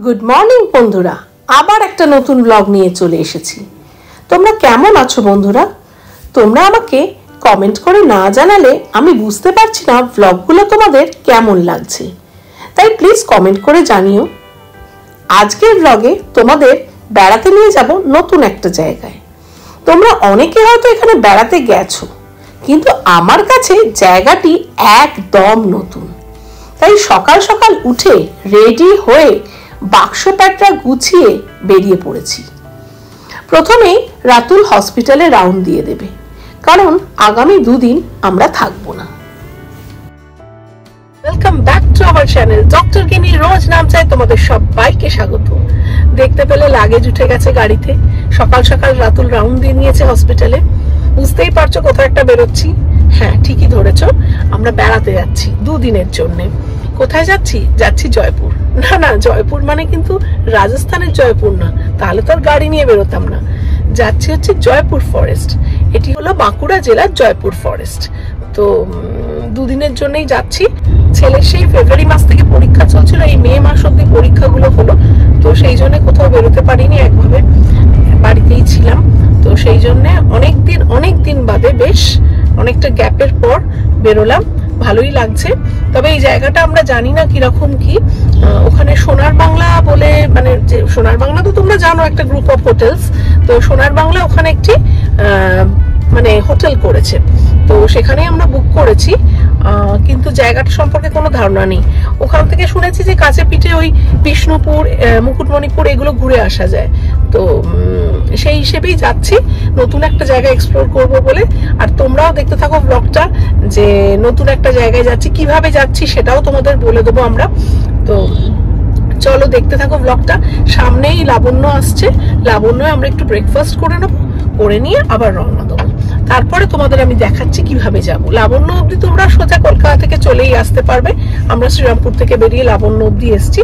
Good morning বন্ধুরা, আবার একটা নতুন ব্লগ নিয়ে চলে এসেছি। তোমরা কেমন আছো বন্ধুরা? তোমরা আমাকে কমেন্ট করে না জানালে আমি বুঝতে পারছি না ব্লগগুলো তোমাদের কেমন লাগছে, তাই প্লিজ কমেন্ট করে জানিও। আজকের ব্লগে তোমাদের বেড়াতে নিয়ে যাব নতুন একটা জায়গায়। তোমরা অনেকে হয়তো এখানে বেড়াতে গেছো, কিন্তু আমার কাছে জায়গাটি একদম নতুন। তাই সকাল সকাল উঠে রেডি হয়ে বাক্স প্যাকটা গুছিয়ে বেরিয়ে পড়েছি। প্রথমে রাতুল হসপিটালে রাউন্ড দিয়ে দেবে, কারণ আগামী দুদিন আমরা থাকবো না। Welcome back to our channel doctor গিনি রোজ নাম চাই। তোমাদের সবাইকে স্বাগত। দেখতে পেলে লাগেজ উঠে গেছে গাড়িতে। সকাল সকাল রাতুল রাউন্ড দিয়ে নিয়েছে হসপিটালে। বুঝতেই পারছো কোথাও একটা বেরোচ্ছি। হ্যাঁ, ঠিকই ধরেছো, আমরা বেড়াতে যাচ্ছি দুদিনের জন্য। কোথায় যাচ্ছি? যাচ্ছি জয়পুর। না, জয়পুর মানে কিন্তু রাজস্থানের জয়পুর না, তাহলে তো আর গাড়ি নিয়ে বেরোতাম না। যাচ্ছি হচ্ছে জয়পুর ফরেস্ট। এটি হলো বাঁকুড়া জেলার জয়পুর ফরেস্ট। তো দুদিনের জন্যই যাচ্ছি। ছেলের সেই ফেব্রুয়ারি মাস থেকে পরীক্ষা চলছিল, এই মে মাস অব্দি পরীক্ষাগুলো হলো, তো সেই জন্য কোথাও বেরোতে পারিনি, একভাবে বাড়িতেই ছিলাম। তো সেই জন্য অনেক দিন বাদে বেশ অনেকটা গ্যাপের পর বেরোলাম। ভালোই লাগছে। তবে এই জায়গাটা আমরা জানি না কিরকম কি। ওখানে সোনার বাংলা বলে, মানে যে সোনার বাংলা তো তোমরা জানো, একটা গ্রুপ অফ হোটেলস। তো সোনার বাংলা ওখানে একটি মানে হোটেল করেছে, তো সেখানে আমরা বুক করেছি, কিন্তু জায়গাটা সম্পর্কে কোনো ধারণা নেই। ওখান থেকে শুনেছি যে কাছে পিঠে ওই বিষ্ণুপুর, মুকুটমণিপুর এগুলো ঘুরে আসা যায়। তো সেই হিসেবেই যাচ্ছি, নতুন একটা জায়গা এক্সপ্লোর করব বলে। আর তোমরাও দেখতে থাকো ব্লগটা, যে নতুন একটা জায়গায় যাচ্ছি, কিভাবে যাচ্ছি সেটাও তোমাদের বলে দেবো আমরা। তো চলো দেখতে থাকো ব্লগটা। সামনেই লাবণ্য আসছে, লাবণ্যে আমরা একটু ব্রেকফাস্ট করে নেবো, করে নিয়ে আবার রওনা দেবো। তারপরে তোমাদের আমি দেখাচ্ছি কিভাবে যাব। লাবণ্য অব্দি তোমরা সোজা কলকাতা থেকে চলেই আসতে পারবে। আমরা শ্রীরামপুর থেকে বেরিয়ে লাবণ্য অব্দি এসছি,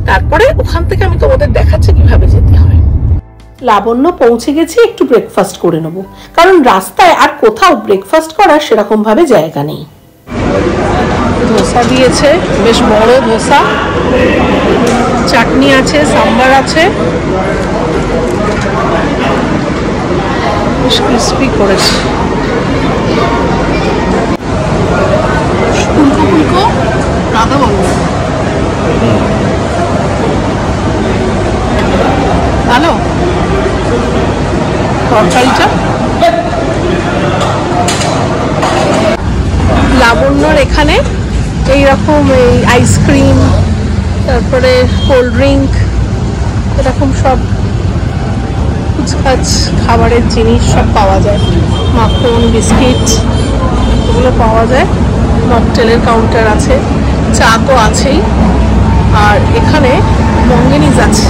তারপরে ওখান থেকে আমি তোমাদের দেখাচ্ছি কিভাবে যেতে হয়। লাবণ্য পৌঁছে গেছি, একটু ব্রেকফাস্ট করে নেবো, কারণ রাস্তায় আর কোথাও ব্রেকফাস্ট করার সেরকম ভাবে জায়গা নেই। ধোসা দিয়েছে, বেশ বড় ধোসা, চাটনি আছে, সাম্বার আছে, বেশ ক্রিস্পি করেছে। ফুলকো ফুলকো রাধা বলো, ভালো তরকারিটা। লাবণ্যর এখানে এইরকম এই আইসক্রিম, তারপরে কোল্ড ড্রিঙ্ক, এরকম সব কুচকাচ খাবারের জিনিস সব পাওয়া যায়। মাখন, বিস্কিট এগুলো পাওয়া যায়। মকটেলের কাউন্টার আছে, চা তো আছেই। আর এখানে মঙ্গেনিজ আছে।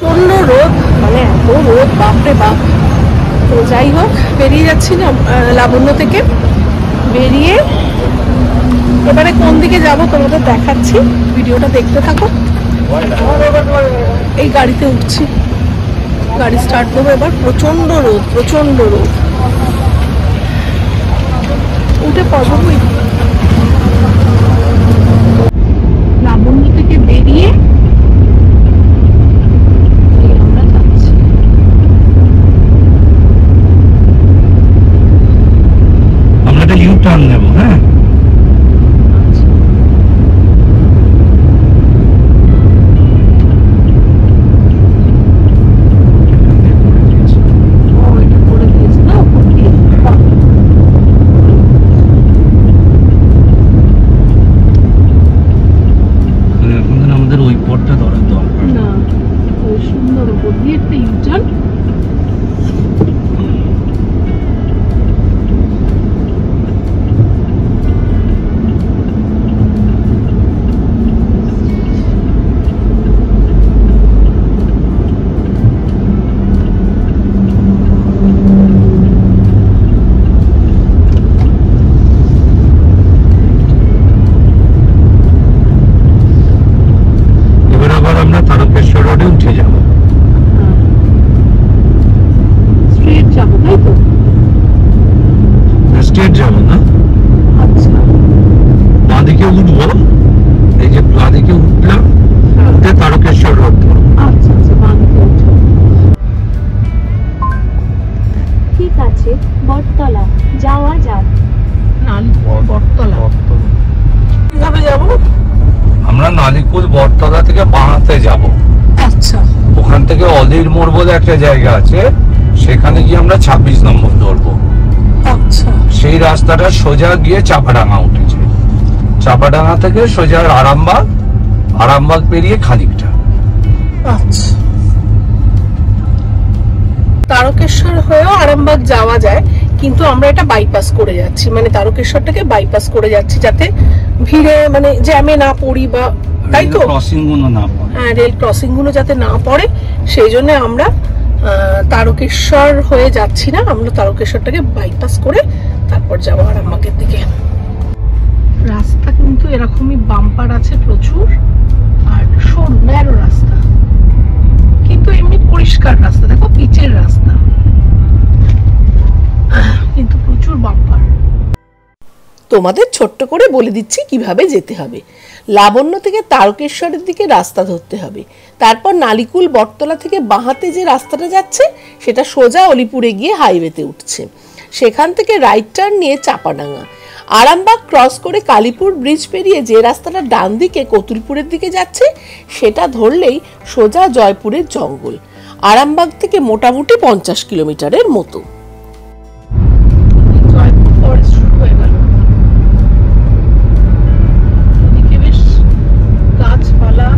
প্রচণ্ড রোদ, মানে এত রোদ, বাপরে বাপ। তো যাই হোক, বেরিয়ে যাচ্ছি না লাবণ্য থেকে। বেরিয়ে এবারে কোন দিকে যাব তোমাদের দেখাচ্ছি, ভিডিওটা দেখতে থাকো। এই গাড়িতে উঠছি, গাড়ি স্টার্ট দেবো এবার। প্রচন্ড রোদ, প্রচন্ড রোদ। উঠে পড়বই। লাবণ্য থেকে বেরিয়ে আমরা যাচ্ছি। আমরা একটা ইউ টার্ন নেব। হ্যাঁ, উঠবো, এই যে বাঁদিকে উঠলাম, উঠে তারকেশ্বর রোড ধরবো। আছে বটতলা, যাওয়া যাক। বটতলা কিভাবে যাব? আমরা নালিকুল বটতলা থেকে বাঁহাতে যাব। আচ্ছা, ওখান থেকে অলির মোড় বলে একটা জায়গা আছে, সেখানে গিয়ে আমরা 26 নম্বর ধরবো। আচ্ছা, সেই রাস্তাটা সোজা গিয়ে চাপাডাঙ্গা উঠেছে, চাপাডাঙ্গা থেকে সোজা আরামবাগ, আরামবাগ পেরিয়ে খালিকটা। আচ্ছা। তারকেশ্বর হয়েও আরামবাগ যাওয়া যায়, কিন্তু আমরা এটা বাইপাস করে যাচ্ছি, মানে তারকেশ্বরটাকে বাইপাস করে যাচ্ছি যাতে ভিড়ে মানে জ্যামে না পড়ি, বা তাই তো ক্রসিং গুলো না পড়ে। হ্যাঁ, রেল ক্রসিং গুলো যাতে না পড়ে সেই জন্য আমরা তারকেশ্বর হয়ে যাচ্ছি না, আমরা তারকেশ্বরটাকে বাইপাস করে তারপর যাবো আরামবাগের দিকে। রাস্তা কিন্তু এরকমই বাম্পার আছে প্রচুর, আর সরু ন্যারো রাস্তা, কিন্তু এমনি পরিষ্কার রাস্তা, দেখো পিচের রাস্তা, কিন্তু প্রচুর বাম্পার। তোমাদের ছোট্ট করে বলে দিচ্ছি কিভাবে যেতে হবে। লাবণ্য থেকে তারকেশ্বরের দিকে রাস্তা ধরতে হবে, তারপর নালিকুল বটতলা থেকে বাঁহাতে যে রাস্তাটা যাচ্ছে সেটা সোজা অলিপুরে গিয়ে হাইওয়েতে উঠছে, সেখান থেকে রাইট টার্ন নিয়ে চাপাডাঙ্গা, আরামবাগ ক্রস করে কালীপুর ব্রিজ পেরিয়ে যে রাস্তাটা ডান দিকে কতুলপুরের দিকে যাচ্ছে সেটা ধরলেই সোজা জয়পুরের জঙ্গল। আরামবাগ থেকে মোটামুটি 50 কিলোমিটারের মতো। জয়পুর ফরেস্ট শুরু হয়ে গেল, এদিকে বেশ গাছপালা,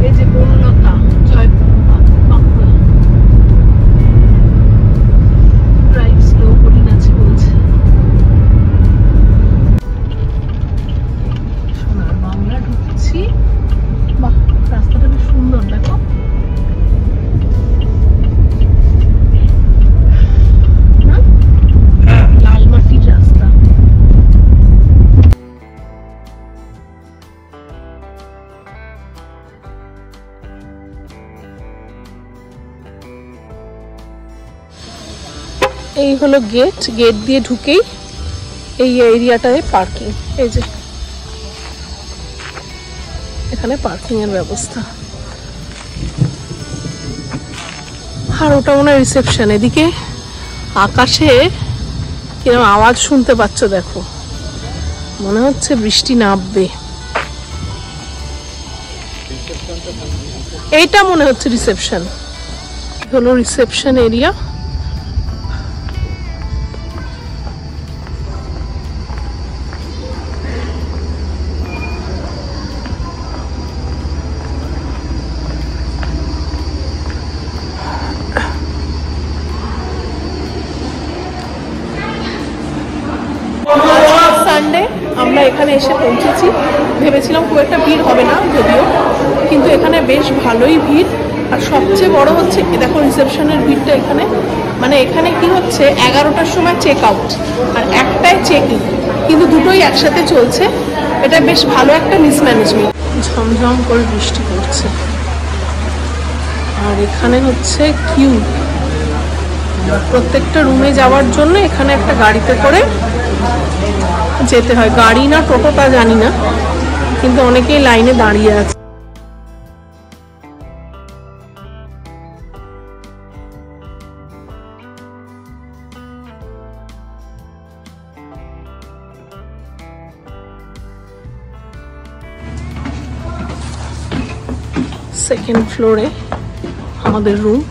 এই যে বনলতা, জয়পুর বাঁকুড়া। ড্রাইভ স্লো করি নাছে বলছে। সোনার বাংলা ঢুকছি, বাহ রাস্তাটা বেশ সুন্দর, দেখো লাল মাটির রাস্তা। এই হলো গেট, গেট দিয়ে ঢুকেই এই এরিয়াটায় পার্কিং, এই যে এখানে পার্কিং এর ব্যবস্থা, আর ওটা মনে হয় রিসেপশন। এদিকে আকাশে কিরকম আওয়াজ শুনতে পাচ্ছ, দেখো মনে হচ্ছে বৃষ্টি নামবে। এইটা মনে হচ্ছে রিসেপশন, হলো রিসেপশন এরিয়া। সানডে আমরা এখানে এসে পৌঁছেছি, ভেবেছিলাম খুব একটা ভিড় হবে না যদিও, কিন্তু এখানে বেশ ভালোই ভিড়। আর সবচেয়ে বড় হচ্ছে কি দেখো রিসেপশনের ভিড়টা এখানে, মানে এখানে কি হচ্ছে 11টার সময় চেক আউট আর 1টায় চেক ইন, কিন্তু দুটোই একসাথে চলছে, এটা বেশ ভালো একটা মিসম্যানেজমেন্ট। ঝমঝম করে বৃষ্টি পড়ছে, আর এখানে হচ্ছে কিউ, প্রত্যেকটা রুমে যাওয়ার জন্য এখানে একটা গাড়িতে করে যেতে হয়, গাড়ি না টোটো তা জানি না, কিন্তু অনেকেই লাইনে দাঁড়িয়ে আছে। সেকেন্ড ফ্লোরে আমাদের রুম,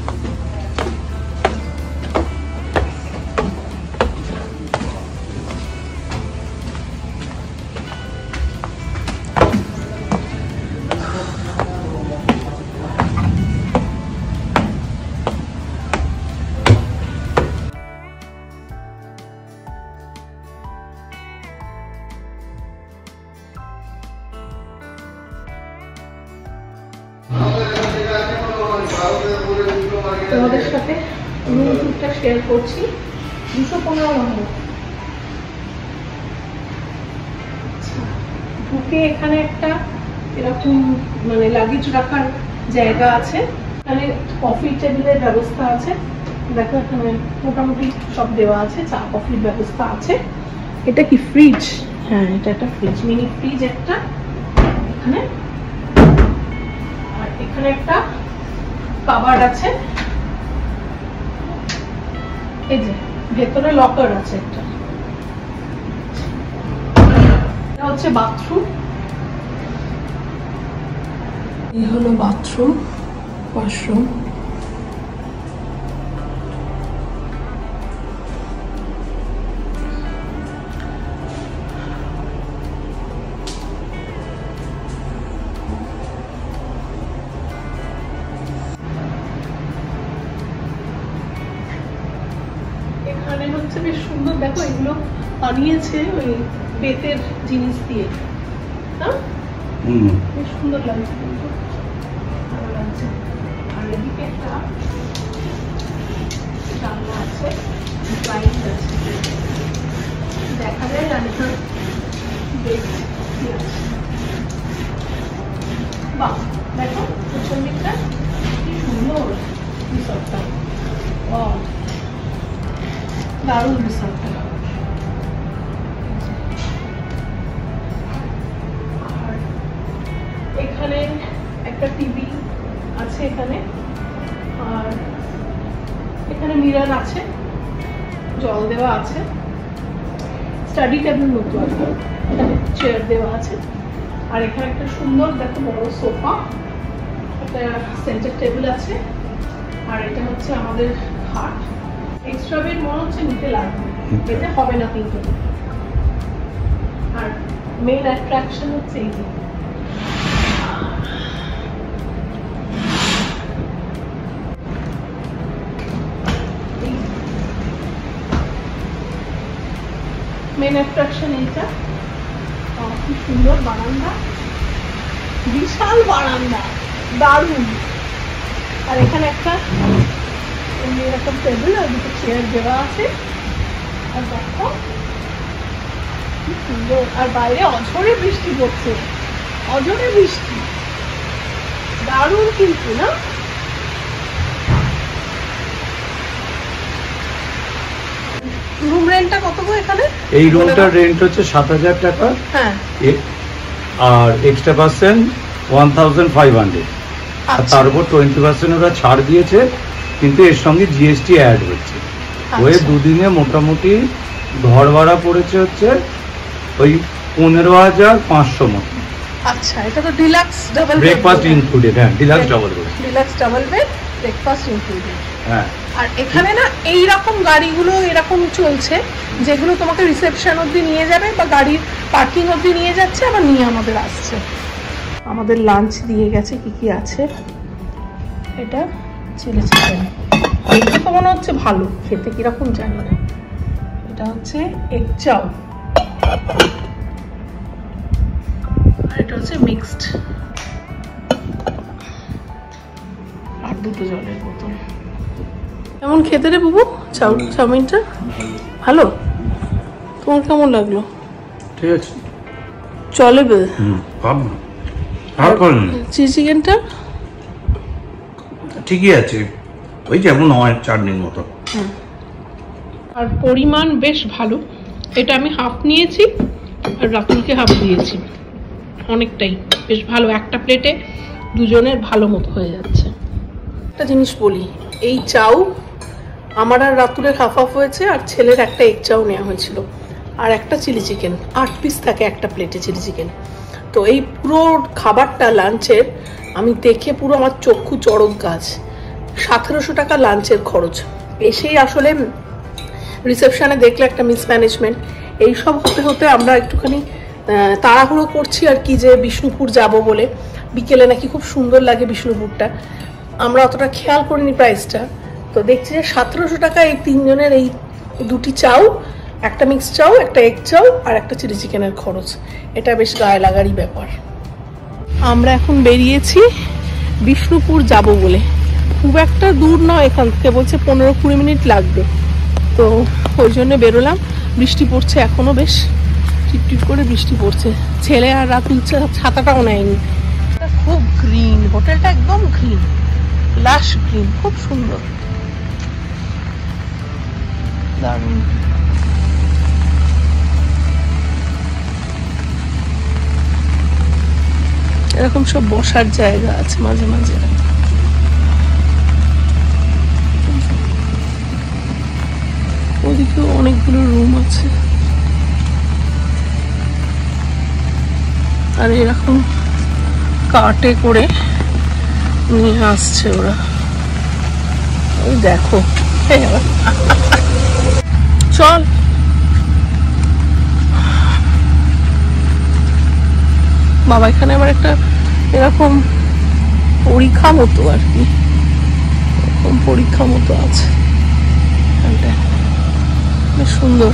তোমাদের সাথে রুম টুরটা শেয়ার করছি। 215 নম্বর। ঢুকে এখানে একটা এরকম মানে লাগেজ রাখার জায়গা আছে, এখানে কফি টেবিলের ব্যবস্থা আছে, দেখো এখানে মোটামুটি সব দেওয়া আছে, চা কফির ব্যবস্থা আছে। এটা কি ফ্রিজ? হ্যাঁ, এটা একটা ফ্রিজ, মিনি ফ্রিজ একটা এখানে, আর এখানে একটা কাবার্ড আছে, এই যে ভেতরে লকার আছে একটা, এটা হচ্ছে বাথরুম। এই হলো বাথরুম, ওয়াশরুম। এখানে হচ্ছে বেশ সুন্দর, দেখো এগুলো বানিয়েছে ওই বেতের জিনিস দিয়ে, না বেশ সুন্দর লাগছে, কিন্তু ভালো লাগছে। আর এদিকে একটা জানলা আছে, লাইট আছে, দেখা যায় জানি না বেশ কি আছে। বাহ, দেখো পিছন দিকটা কি সুন্দর রিসর্টটা, দারুণ রিসর্টটা। আর এখানে একটা টিভি আছে এখানে, আর এখানে মিরর আছে, জল দেওয়া আছে, স্টাডি টেবিল মতো আছে, এখানে চেয়ার দেওয়া আছে। আর এখানে একটা সুন্দর দেখো বড় সোফা, একটা সেন্টার টেবিল আছে। আর এটা হচ্ছে আমাদের খাট। এক্সট্রা বেড মনে হচ্ছে নিতে লাগবে, এতে হবে না কিন্তু। আর মেইন অ্যাট্রাকশন হচ্ছে এই যে মেইন অ্যাট্রাকশন এইটা। কি সুন্দর বারান্দা, বিশাল বারান্দা, দারুণ। আর এখানে একটা এরকম টেবিল আর দুটো চেয়ার দেওয়া আছে। আর দেখো কি সুন্দর, আর বাইরে অঝরে বৃষ্টি পড়ছে, অঝরে বৃষ্টি, দারুণ কিন্তু না? রুম রেন্টটা কত গো এখানে? এই রুমটার রেন্ট হচ্ছে 7,000 টাকা। হ্যাঁ, আর এক্সট্রা পার্সেন্ট 1,500। আর তার উপর 20% ওরা ছাড় দিয়েছে, কিন্তু এর সঙ্গে জিএসটি অ্যাড হচ্ছে। ওই দুদিনে মোটামুটি ঘর ভাড়া পড়েছে হচ্ছে ওই 15,500 মতো। আচ্ছা, এটা তো deluxe double bed, breakfast included. হ্যাঁ, deluxe double bed, deluxe double bed, breakfast included. হ্যাঁ। আর এখানে না এই রকম গাড়িগুলো এরকম চলছে, যেগুলো তোমাকে রিসেপশন অবধি নিয়ে যাবে বা গাড়ির পার্কিং অবধি নিয়ে যাচ্ছে, আবার নিয়ে আমাদের আসছে। আমাদের লাঞ্চ দিয়ে গেছে, কি কি আছে। এটা চিলি চিকেন, দেখতে তো মনে হচ্ছে ভালো, খেতে কিরকম জানি না। এটা হচ্ছে এগ চাউ, আর এটা হচ্ছে মিক্সড, আর দুটো জলের বোতল। কেমন খেতে রে বুবু চাউমিনটা? ভালো? তোমার কেমন লাগলো? ঠিক আছে, চলে বে। চিলি চিকেনটা ঠিকই আছে, ওই যেমন হয় চাটনির মতো। আর পরিমাণ বেশ ভালো। এটা আমি হাফ নিয়েছি আর রাতুলকে হাফ দিয়েছি, অনেকটাই বেশ ভালো। একটা প্লেটে দুজনের ভালো মতো হয়ে যাচ্ছে। একটা জিনিস বলি, এই চাউ আমার আর রাতুলের হাফ হাফ হয়েছে, আর ছেলের একটা এগ চাউ নেওয়া হয়েছিল, আর একটা চিলি চিকেন। 8 পিস থাকে একটা প্লেটে চিলি চিকেন। তো এই পুরো খাবারটা লাঞ্চের আমি দেখে পুরো আমার চক্ষু চড়ক গাছ। 1700 টাকা লাঞ্চের খরচ। এসেই আসলে রিসেপশনে দেখলে একটা মিসম্যানেজমেন্ট, এইসব হতে হতে আমরা একটুখানি তাড়াহুড়ো করছি আর কি, যে বিষ্ণুপুর যাব বলে। বিকেলে নাকি খুব সুন্দর লাগে বিষ্ণুপুরটা, আমরা অতটা খেয়াল করিনি প্রাইসটা। তো দেখছি যে 1700 টাকা এই তিনজনের এই দুটি চাউ, একটা মিক্স চাউ, একটা এগ চাউ আর একটা চিলি চিকেনের খরচ। এটা বেশ গায়ে লাগারই ব্যাপার। আমরা এখন বেরিয়েছি বিষ্ণুপুর যাব বলে। খুব একটা দূর নয় এখান থেকে, বলছে 15-20 মিনিট লাগবে। তো ওই জন্য বেরোলাম। বৃষ্টি পড়ছে এখনো, বেশ টিপটিপ করে বৃষ্টি পড়ছে। ছেলে আর রাতুল ছাতাটাও নেয়নি। খুব গ্রিন, হোটেলটা একদম গ্রিন, লাশ গ্রিন, খুব সুন্দর, দারুণ। এরকম সব বসার জায়গা আছে মাঝে মাঝে। এদিকেও অনেকগুলো রুম আছে, আর এরকম কার্টে করে নিয়ে আসছে ওরা। ওই দেখো, চল বাবা। এখানে আবার একটা এরকম পরীক্ষা মতো আর কি, এরকম পরীক্ষা মতো আছে, বেশ সুন্দর।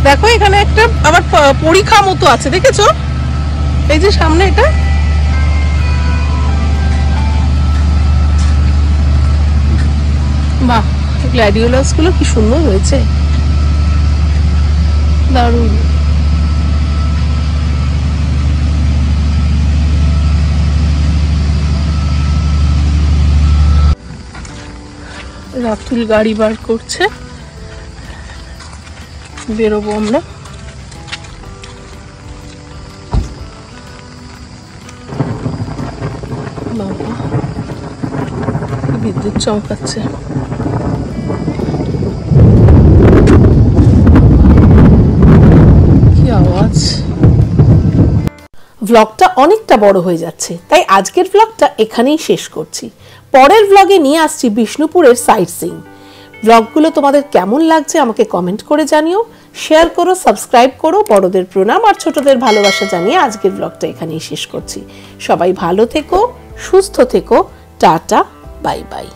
দেখো এখানে একটা আবার পরীক্ষা মতো আছে, দেখেছো? এই যে সামনে এটা, বাহ, গ্ল্যাডিওলাস গুলো কি সুন্দর হয়েছে, দারুণ। রাতুল গাড়ি বার করছে, বেরোবো আমরা। বাবা, বিদ্যুৎ চমকাচ্ছে। কি আওয়াজ! ভ্লগটা অনেকটা বড় হয়ে যাচ্ছে, তাই আজকের ভ্লগটা এখানেই শেষ করছি। পরের ভ্লগে নিয়ে আসছি বিষ্ণুপুরের সাইট সিইং। ভ্লগগুলো তোমাদের কেমন লাগছে আমাকে কমেন্ট করে জানিও, শেয়ার করো, সাবস্ক্রাইব করো। বড়দের প্রণাম আর ছোটদের ভালোবাসা জানিয়ে আজকের ভ্লগটা এখানেই শেষ করছি। সবাই ভালো থেকো, সুস্থ থেকো, টাটা, বাই বাই।